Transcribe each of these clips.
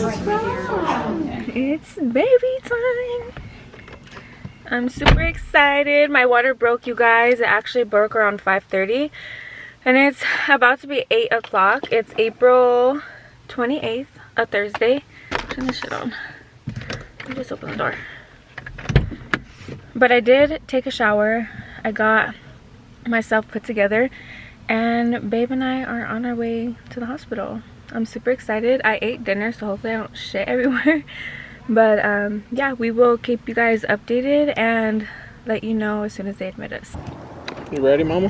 It's baby time. I'm super excited. My water broke, you guys. It actually broke around 5:30 and it's about to be 8 o'clock. It's April 28th, a Thursday. Turn this shit on. Let me just open the door. But I did take a shower. I got myself put together and babe and I are on our way to the hospital. I'm super excited. I ate dinner, so hopefully I don't shit everywhere. But yeah, we will keep you guys updated and let you know as soon as they admit us. You ready, mama?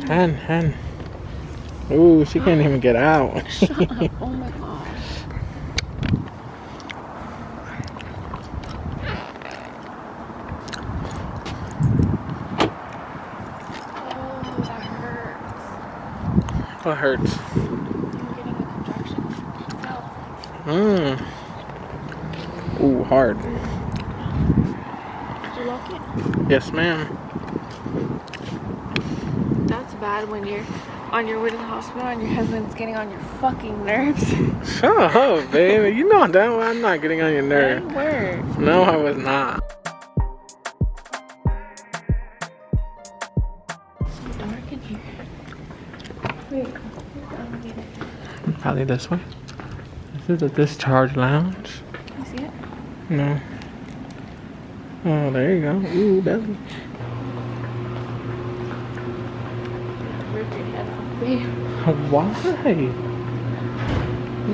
Hen. Ooh, she can't even get out. Shut up. Oh my gosh. What hurts? I'm getting a contraction. Ooh, hard. Did you lock it? Yes, ma'am. That's bad when you're on your way to the hospital and your husband's getting on your fucking nerves. Shut up, baby. You know damn well I'm not getting on your nerves. You were. No, I was not. It's so dark in here. Wait, Probably this way. This is a discharge lounge. can you see it? No. Oh, there you go. Ooh, belly. Rip your head off, babe. Why?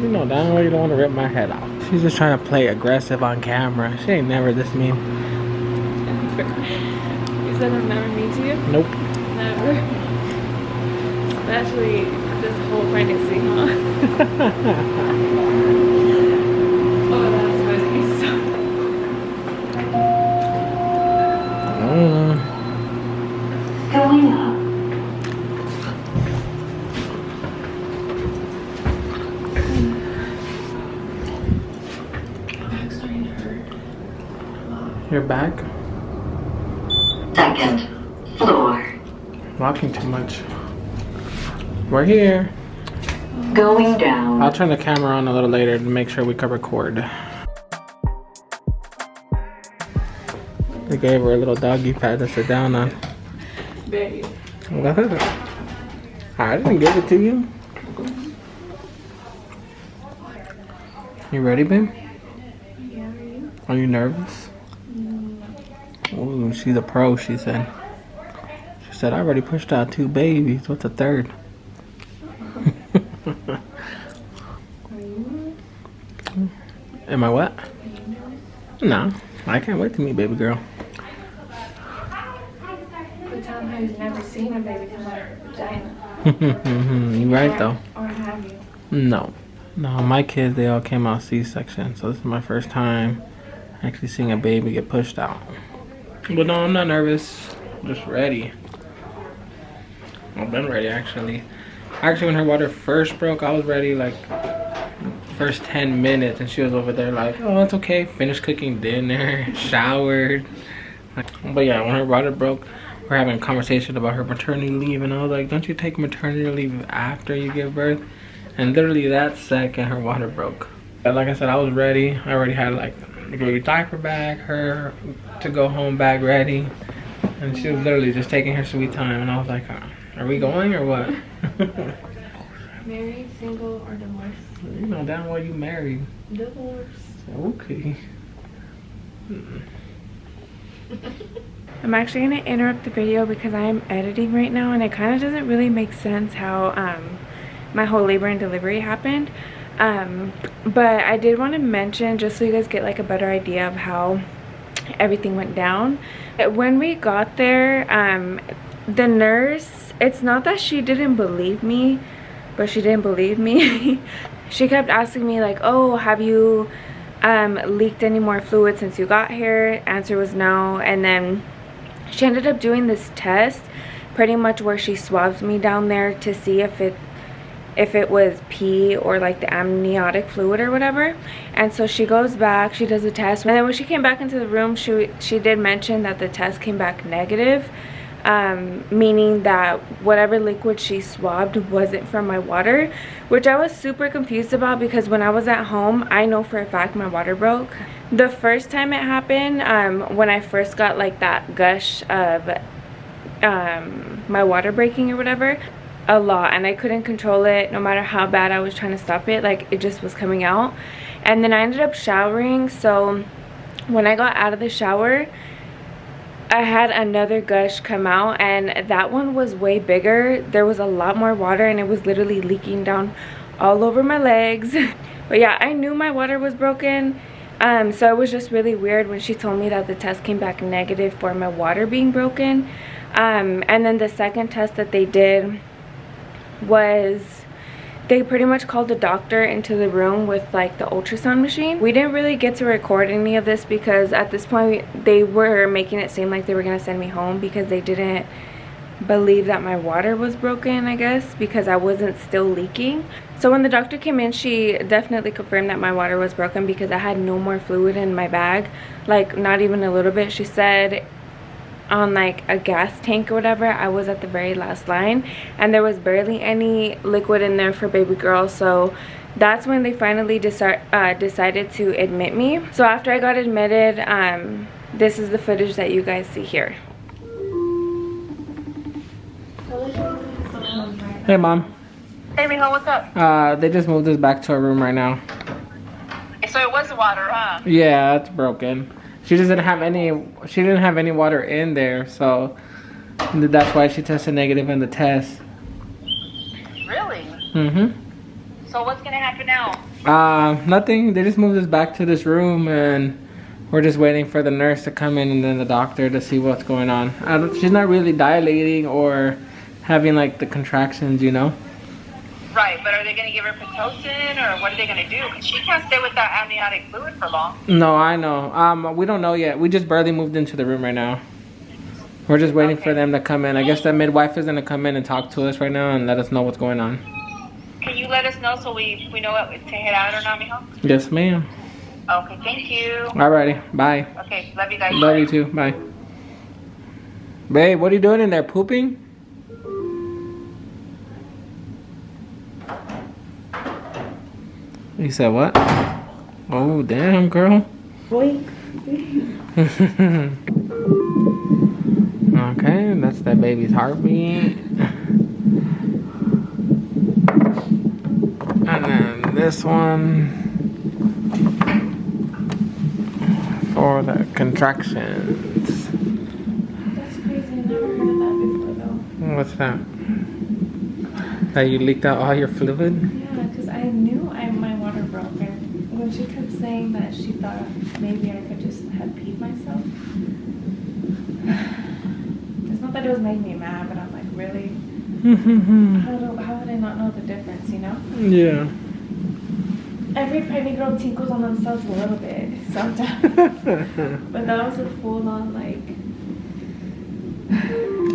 You know damn well you don't want to rip my head off. She's just trying to play aggressive on camera. She ain't never this mean. You said I'm never mean to you? Nope. Never. Especially this whole pregnancy, huh? Oh, that's supposed to be so. Going up. Back's starting to hurt. Your back? Second floor. Walking too much. We're here. Going down. I'll turn the camera on a little later to make sure we can record. They gave her a little doggy pad to sit down on. Babe. I didn't give it to you. You ready, babe? Yeah, are you? Are you nervous? Ooh, she's a pro, she said. She said, I already pushed out 2 babies. What's a third? Am I what? No, I can't wait to meet baby girl. But tell him how you've never seen a baby come out of her vagina. You right though. Or have you? No, my kids, they all came out C-section, so this is my first time actually seeing a baby get pushed out. But no, I'm not nervous. I'm just ready. I've been ready actually. Actually, when her water first broke, I was ready like first 10 minutes, and she was over there like, oh, it's okay. Finished cooking dinner, showered. But yeah, when her water broke, we're having a conversation about her maternity leave, and I was like, don't you take maternity leave after you give birth? And literally that second, her water broke. But like I said, I was ready. I already had like the baby diaper bag, her to go home bag ready, and she was literally just taking her sweet time, and I was like, are we going or what? Married, single, or divorced? You know damn well you married. Divorce. Okay. I'm actually going to interrupt the video because I'm editing right now, and it kind of doesn't really make sense how my whole labor and delivery happened. But I did want to mention, just so you guys get like a better idea of how everything went down. When we got there, the nurse, it's not that she didn't believe me, but she didn't believe me. She kept asking me like, oh, have you leaked any more fluid since you got here? Answer was no. And then she ended up doing this test pretty much where she swabs me down there to see if it was pee or like the amniotic fluid or whatever. And so she goes back, she does a test, and then when she came back into the room, she did mention that the test came back negative. meaning that whatever liquid she swabbed wasn't from my water, which I was super confused about because when I was at home, I know for a fact my water broke. The first time it happened, when I first got like that gush of my water breaking or whatever, a lot, and I couldn't control it no matter how bad I was trying to stop it. Like, it just was coming out. And then I ended up showering, so when I got out of the shower, I had another gush come out, and that one was way bigger. There was a lot more water, and it was literally leaking down all over my legs. But yeah, I knew my water was broken. So it was just really weird when she told me that the test came back negative for my water being broken. And then the second test that they did was, they pretty much called the doctor into the room with like the ultrasound machine. We didn't really get to record any of this because at this point they were making it seem like they were gonna send me home because they didn't believe that my water was broken, I guess, because I wasn't still leaking. So when the doctor came in, she definitely confirmed that my water was broken because I had no more fluid in my bag, like not even a little bit. She said on like a gas tank or whatever, I was at the very last line and there was barely any liquid in there for baby girl. So that's when they finally decided to admit me. So after I got admitted, this is the footage that you guys see here. Hey, Mom. Hey, mijo, what's up? They just moved us back to our room right now. So it was the water, huh? Yeah, it's broken. She didn't have any water in there, so that's why she tested negative in the test. Really? Mm-hmm. So what's gonna happen now? Nothing. They just moved us back to this room, and we're just waiting for the nurse to come in and then the doctor to see what's going on. She's not really dilating or having like the contractions, you know? Right, but are they gonna give her Pitocin or what are they gonna do? Because she can't stay with that amniotic fluid for long. No, I know. We don't know yet. We just barely moved into the room right now. We're just waiting for them to come in. I guess the midwife is gonna come in and talk to us right now and let us know what's going on. Can you let us know so we know what to head out or not, mijo? Yes, ma'am. Okay, thank you. Alrighty, bye. Okay, love you guys. Love you too, bye. Babe, what are you doing in there, pooping? You said what? Oh, damn, girl. Boy. Okay, that's that baby's heartbeat. And then this one for the contractions. That's crazy. I never heard of that before though. What's that? That you leaked out all your fluid? Yeah, because I knew my water broke, and when she kept saying that she thought maybe I could just have peed myself. It's not that it was making me mad, but I'm like, really? How would I not know the difference, you know? Yeah. Every pregnant girl tinkles on themselves a little bit sometimes. But that was a full on like...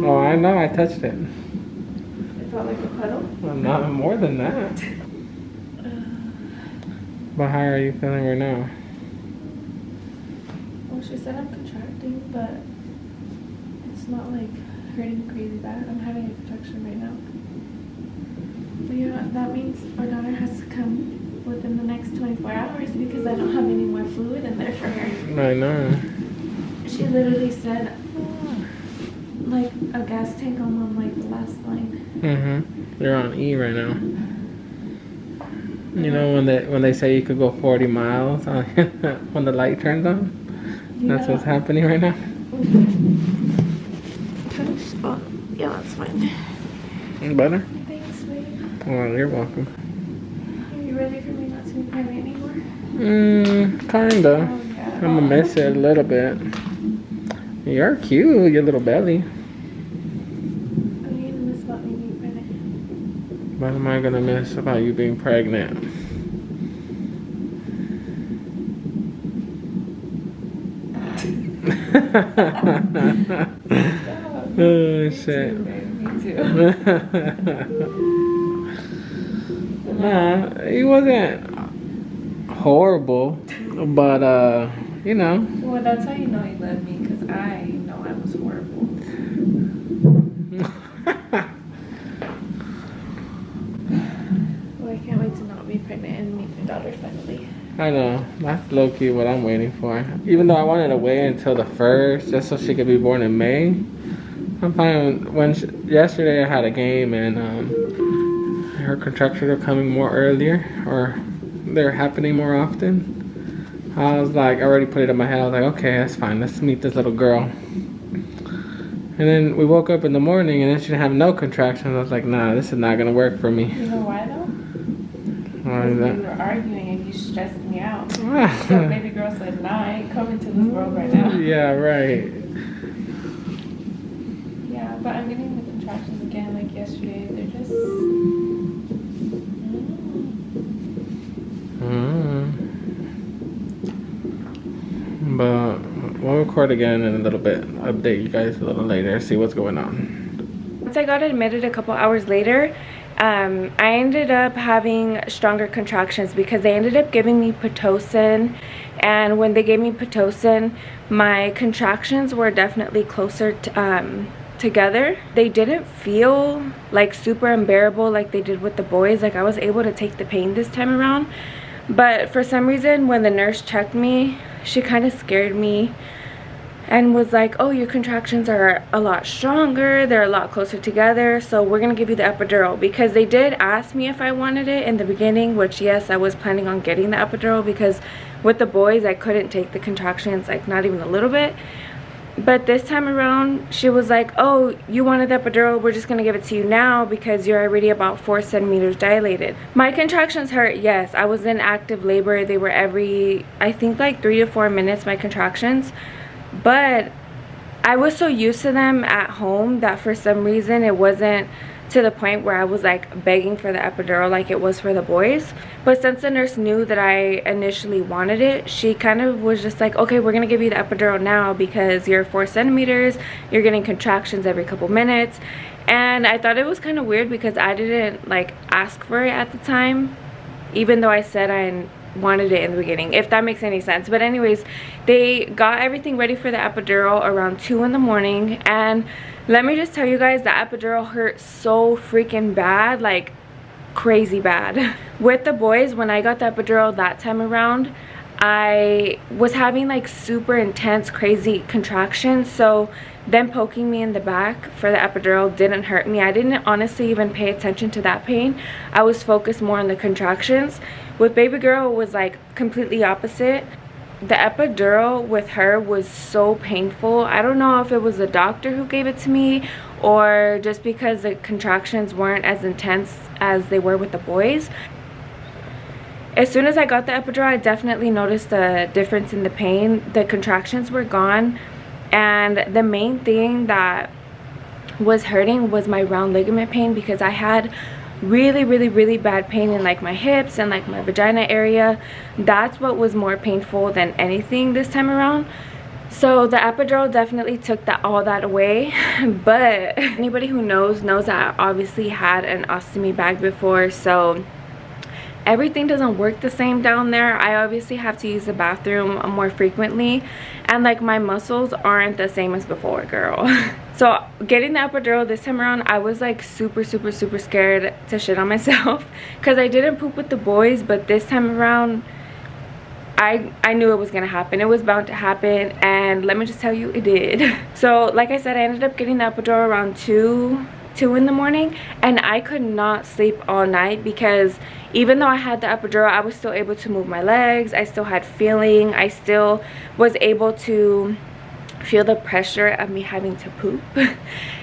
Oh, I know, I touched it. It felt like a puddle? Well, not more than that. But how are you feeling right now? Well, she said I'm contracting, but it's not like hurting crazy bad. I'm having a contraction right now. But yeah, that means our daughter has to come within the next 24 hours because I don't have any more fluid in there for her. I know. She literally said, like a gas tank on like the last line. You're on E right now. You know when they say you could go 40 miles when the light turns on? Yeah. That's what's happening right now. Oh, yeah, that's fine. Better? Thanks, babe. Well, you're welcome. Are you ready for me not to be pregnant anymore? Kinda. Oh, yeah. I'm gonna miss it a little bit. You're cute, your little belly. What are you gonna miss about me being pregnant? What am I gonna miss about you being pregnant? Oh shit. Me too. Nah, he wasn't horrible, but you know. Well, that's how you know you love me, because I know I was horrible. I know. That's low-key what I'm waiting for. Even though I wanted to wait until the 1st, just so she could be born in May. I'm fine. Yesterday I had a game and her contractions are coming more earlier, or they're happening more often. I was like, I already put it in my head. I was like, okay, that's fine. Let's meet this little girl. And then we woke up in the morning and then she didn't have no contractions. I was like, nah, this is not gonna work for me. You know why though? Why is that? We were arguing and you stressed me out. So baby girl said, nah, I ain't coming to this world right now. Yeah, right. Yeah, but I'm getting the contractions again like yesterday. They're just... But we'll record again in a little bit. Update you guys a little later. See what's going on. Once I got admitted a couple hours later, I ended up having stronger contractions because they ended up giving me Pitocin. And when they gave me Pitocin, my contractions were definitely closer to, together. They didn't feel like super unbearable like they did with the boys. Like I was able to take the pain this time around. But for some reason, when the nurse checked me, she kind of scared me and was like, oh, your contractions are a lot stronger, they're a lot closer together, so we're gonna give you the epidural. Because they did ask me if I wanted it in the beginning, which yes, I was planning on getting the epidural because with the boys I couldn't take the contractions, like not even a little bit. But this time around she was like, oh, you wanted the epidural, we're just gonna give it to you now because you're already about 4 centimeters dilated. My contractions hurt, yes. I was in active labor. They were every, I think like 3 to 4 minutes, my contractions. But I was so used to them at home that for some reason it wasn't to the point where I was like begging for the epidural like it was for the boys. But since the nurse knew that I initially wanted it, she kind of was just like, okay, we're gonna give you the epidural now because you're 4 centimeters, you're getting contractions every couple minutes. And I thought it was kind of weird because I didn't like ask for it at the time, even though I said I wanted it in the beginning, if that makes any sense. But anyways, they got everything ready for the epidural around 2 in the morning, and let me just tell you guys, the epidural hurt so freaking bad, like crazy bad. With the boys, when I got the epidural that time around, I was having like super intense crazy contractions, so them poking me in the back for the epidural didn't hurt me. I didn't honestly even pay attention to that pain. I was focused more on the contractions. With baby girl, it was like completely opposite. The epidural with her was so painful. I don't know if it was the doctor who gave it to me or just because the contractions weren't as intense as they were with the boys. As soon as I got the epidural, I definitely noticed a difference in the pain. The contractions were gone, and the main thing that was hurting was my round ligament pain because I had really bad pain in like my hips and like my vagina area. That's what was more painful than anything this time around. So the epidural definitely took all that away. But anybody who knows that I obviously had an ostomy bag before, so everything doesn't work the same down there. I obviously have to use the bathroom more frequently, and like my muscles aren't the same as before, girl. So getting the epidural this time around, I was like super scared to shit on myself because I didn't poop with the boys, but this time around I knew it was gonna happen. It was bound to happen, and let me just tell you, it did. So like I said, I ended up getting the epidural around 2 in the morning, and I could not sleep all night because even though I had the epidural, I was still able to move my legs. I still had feeling. I still was able to feel the pressure of me having to poop.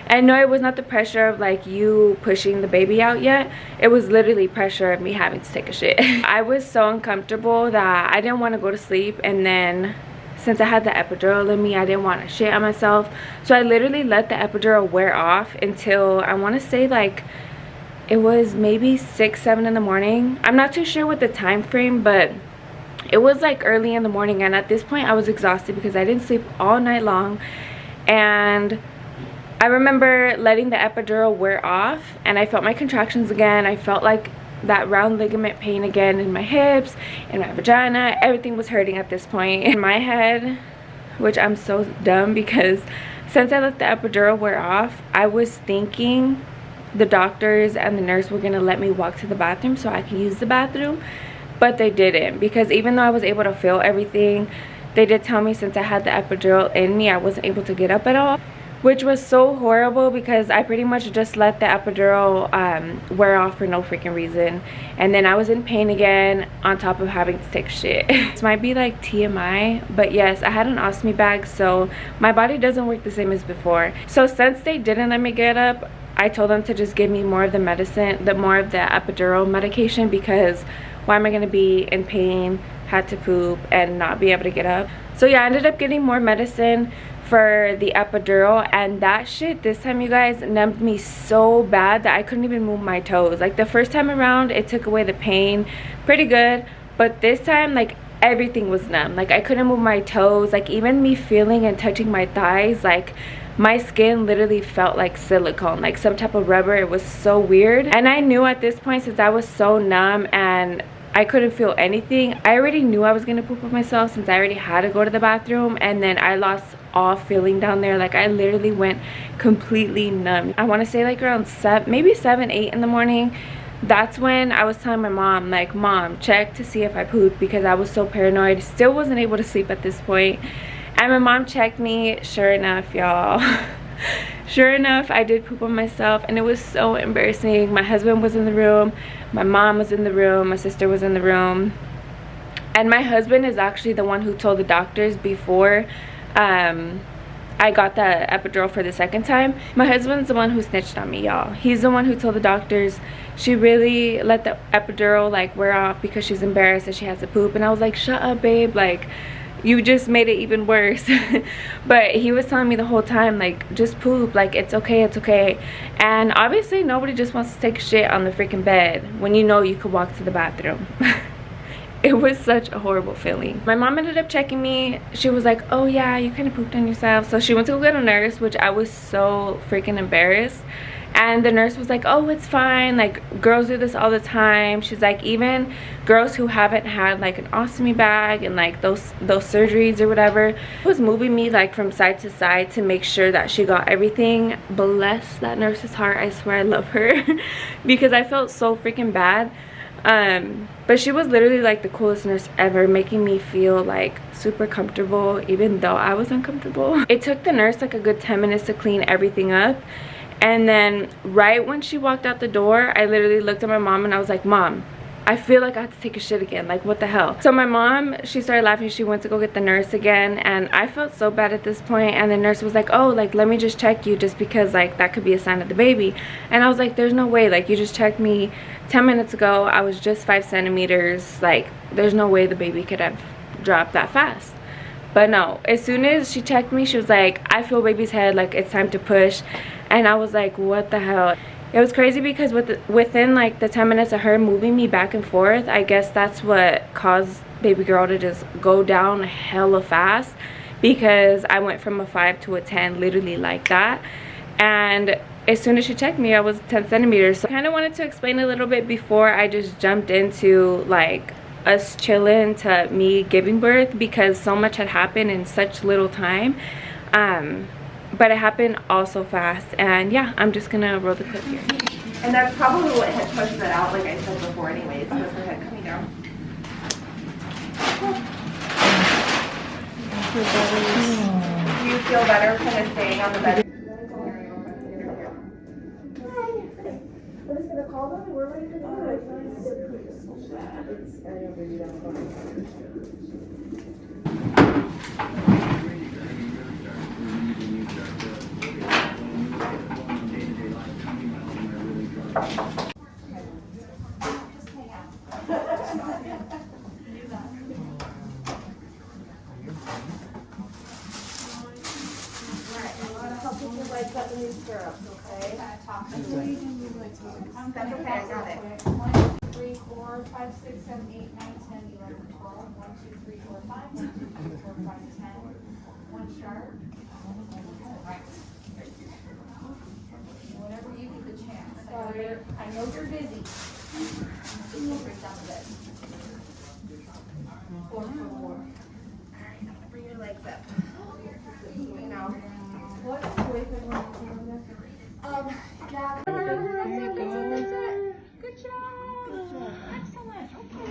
And no, it was not the pressure of like you pushing the baby out yet. It was literally pressure of me having to take a shit. I was so uncomfortable that I didn't want to go to sleep, and then since I had the epidural in me, I didn't want to shit on myself. So I literally let the epidural wear off until I want to say like it was maybe 6-7 in the morning. I'm not too sure what the time frame, but it was like early in the morning, and at this point I was exhausted because I didn't sleep all night long. And I remember letting the epidural wear off, and I felt my contractions again. I felt like that round ligament pain again in my hips, in my vagina. Everything was hurting at this point. In my head, which I'm so dumb because since I let the epidural wear off, I was thinking the doctors and the nurse were gonna let me walk to the bathroom so I could use the bathroom. but they didn't, because even though I was able to feel everything, they did tell me since I had the epidural in me, I wasn't able to get up at all, which was so horrible because I pretty much just let the epidural wear off for no freaking reason. And then I was in pain again on top of having to take shit. This might be like TMI, but yes, I had an ostomy bag, so my body doesn't work the same as before. So since they didn't let me get up, I told them to just give me more of the medicine, more of the epidural medication, because why am I gonna be in pain, had to poop, and not be able to get up? So yeah, I ended up getting more medicine for the epidural, and that shit this time, you guys, numbed me so bad that I couldn't even move my toes. Like the first time around, it took away the pain pretty good, but this time, like, everything was numb. Like I couldn't move my toes. Like even me feeling and touching my thighs, like my skin literally felt like silicone, like some type of rubber. It was so weird. And I knew at this point, since I was so numb and I couldn't feel anything, I already knew I was gonna poop on myself, since I already had to go to the bathroom. And then I lost all feeling down there. Like I literally went completely numb. I want to say like around maybe 7, 8 in the morning. That's when I was telling my mom, like, Mom, check to see if I pooped, because I was so paranoid. Still wasn't able to sleep at this point. And my mom checked me. Sure enough, y'all. Sure enough, I did poop on myself, and it was so embarrassing. My husband was in the room, my mom was in the room, my sister was in the room, and my husband is actually the one who told the doctors before I got the epidural for the second time. My husband's the one who snitched on me, y'all. He's the one who told the doctors she really let the epidural like wear off because she's embarrassed that she has to poop. And I was like, shut up, babe, like you just made it even worse. But he was telling me the whole time, like, just poop, like it's okay, it's okay. And obviously nobody just wants to take shit on the freaking bed when you know you could walk to the bathroom. It was such a horrible feeling. My mom ended up checking me. She was like, oh yeah, you kind of pooped on yourself. So she went to go get a nurse, which I was so freaking embarrassed. And the nurse was like, oh, it's fine, like girls do this all the time. She's like, even girls who haven't had like an ostomy bag and like those surgeries or whatever, was moving me like from side to side to make sure that she got everything. Bless that nurse's heart, I swear I love her. Because I felt so freaking bad. But she was literally like the coolest nurse ever, making me feel like super comfortable even though I was uncomfortable. It took the nurse like a good 10 minutes to clean everything up. And then right when she walked out the door, I literally looked at my mom and I was like, Mom, I feel like I have to take a shit again, like what the hell. So my mom, she started laughing. She went to go get the nurse again, and I felt so bad at this point. And the nurse was like, oh, like let me just check you, just because like that could be a sign of the baby. And I was like, there's no way, like you just checked me 10 minutes ago, I was just 5 centimeters, like there's no way the baby could have dropped that fast. But no, as soon as she checked me, she was like, I feel baby's head, like it's time to push. And I was like, what the hell? It was crazy because within like the 10 minutes of her moving me back and forth, I guess that's what caused baby girl to just go down hella fast, because I went from a 5 to a 10 literally like that. And as soon as she checked me, I was 10 centimeters. So I kind of wanted to explain a little bit before I just jumped into like us chilling to me giving birth, because so much had happened in such little time. But it happened all so fast. And yeah, I'm just gonna roll the clip here. And that's probably what had pushed that out, like I said before anyways, was her head coming down. Do you feel better kind of staying on the bed? I'm just gonna call them and we're ready for That's okay, I got it. 1, 2, 3, 4, 5, 6, 7, 8, 9, 10, 11, 12. 1, 2, 3, 4, 5. 1, 2, 3, 4, 5, 10. 1 sharp. Whenever you get the chance. I know you're busy. You'll break down the bed. 4, 4, 4. Alright, I'm gonna bring your legs up. Now. What is the boyfriend want to do? Yeah. There you go. Good job. Excellent. Okay.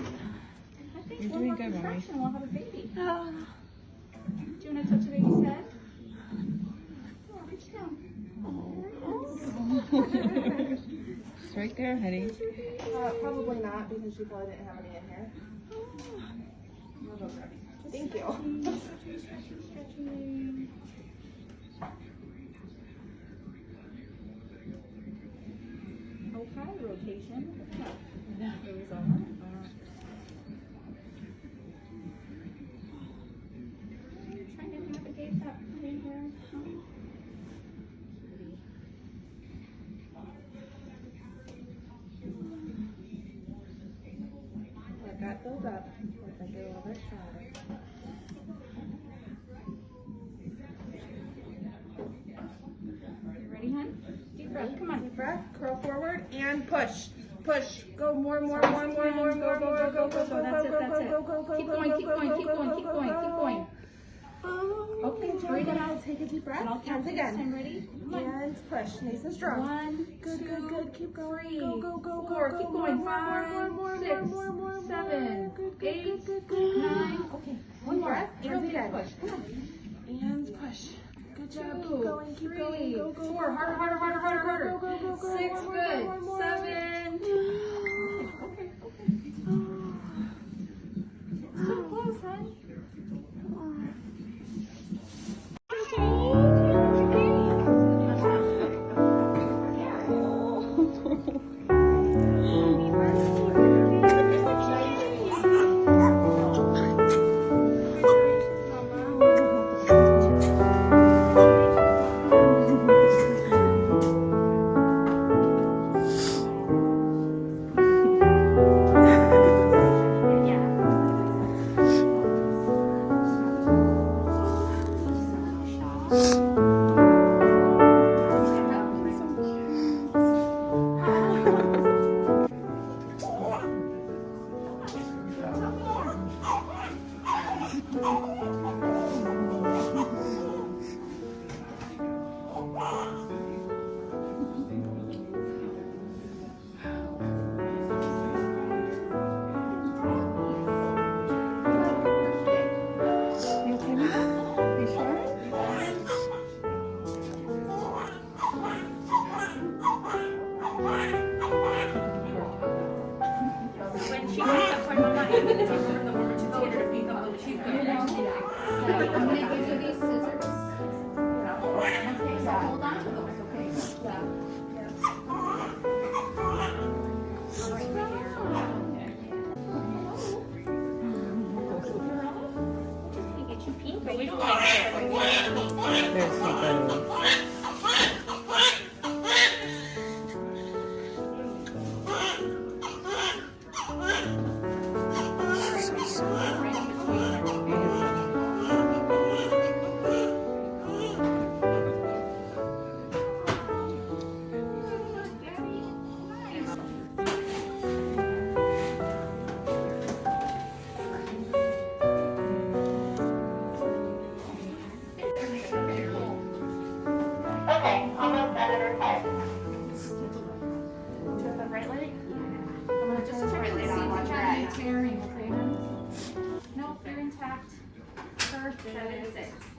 right there, honey. Probably not because she probably didn't have any in here. Thank you. Okay, rotation. Arizona. Trying to navigate that plane here. Let that build up. Let that get a little bit stronger. Ready, hon? Deep breath. Come on. Deep breath. Curl forward and push. Push. Go more. Go. That's it. Keep going. Okay, breathe it out. Take a deep breath. And I'll count again. Ready? And push. Nice and strong. 1, Good. Keep going. 3, Go. 4. Keep going. 5, 6, 7, 8, 9. Okay. One more. And again. Push. Come on. And push. Good job. Keep going. Go. 4. Harder. 6. Good. 7. Okay. So close, hon.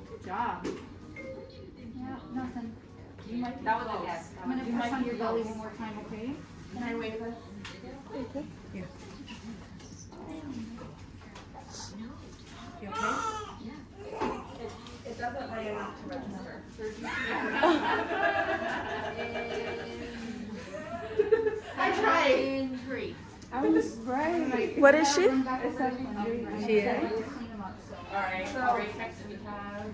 Good job. Yeah, nothing. You might that was close. I'm going to push on your belly one more time, okay? Can I wave it? Yeah. You okay? Yeah. It doesn't weigh enough to register. I tried. In 3. I was right. What is she? It's 73. She is? Alright, so right next we have.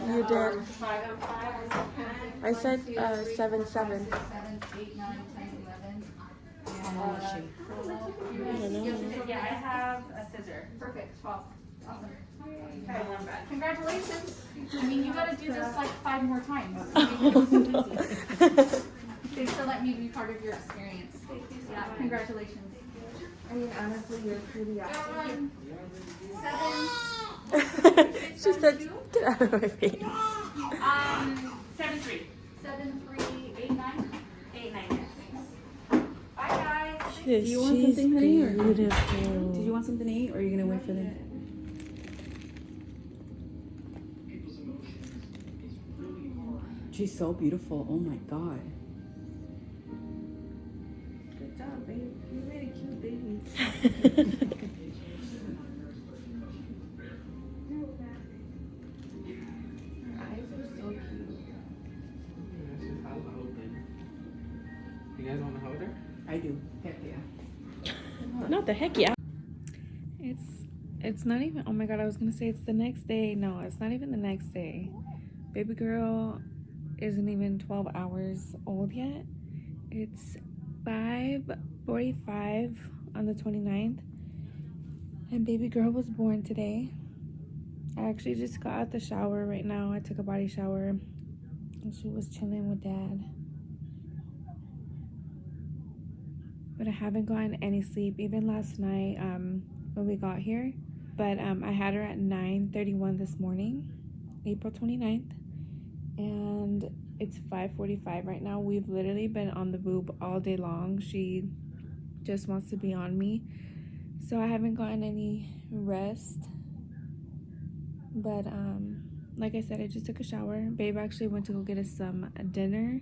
You did. 505 is okay. I said 7-7. 7, 8, 9, 10, 11. Yeah, I have a scissor. Perfect. 12. Awesome. Okay, congratulations. I mean, you got to do this like 5 more times. Thanks for letting me be part of your experience. Yeah, congratulations. I mean, honestly, you're pretty awesome. 7. She said, get out of my face. 7-3. 7, 3, 8, 9. 8, 9, yes. Bye guys. Do you want something, honey? Beautiful. Did you want something to eat, or are you gonna wait for them? She's so beautiful. Oh my god. baby. Her eyes are so cute. She's eyes are open. You guys want to hold her? I do. Heck yeah. Not the heck yeah. It's not even, oh my god, I was gonna say it's the next day. No, it's not even the next day. Baby girl isn't even 12 hours old yet. It's 5:45 on the 29th, and baby girl was born today. I actually just got out the shower right now. I took a body shower and she was chilling with dad. But I haven't gotten any sleep even last night when we got here. But I had her at 9:31 this morning, April 29th, and it's 5:45 right now. We've literally been on the boob all day long. She just wants to be on me, so I haven't gotten any rest. But like I said, I just took a shower. Babe actually went to go get us some dinner,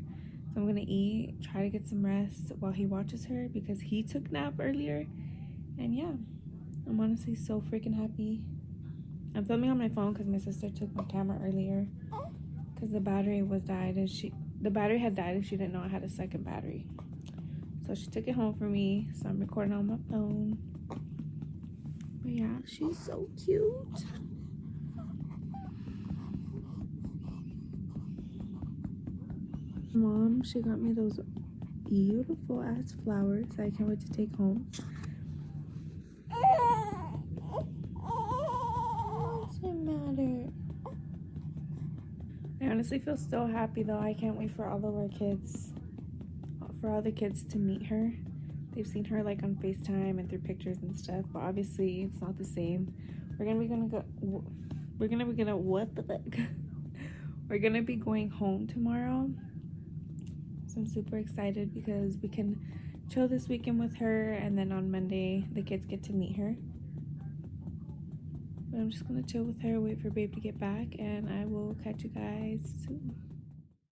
so I'm gonna eat, try to get some rest while he watches her because he took nap earlier. And yeah, I'm honestly so freaking happy. I'm filming on my phone because my sister took my camera earlier because the battery had died and she didn't know I had a second battery, so she took it home for me, so I'm recording on my phone. But yeah, she's so cute. Mom, she got me those beautiful ass flowers I can't wait to take home. What's the matter? I honestly feel so happy though. I can't wait for all of our kids, for all the kids to meet her. They've seen her like on FaceTime and through pictures and stuff, but obviously it's not the same. We're gonna be what the fuck? We're gonna be going home tomorrow. So I'm super excited because we can chill this weekend with her, and then on Monday the kids get to meet her. But I'm just gonna chill with her, wait for babe to get back, and I will catch you guys soon.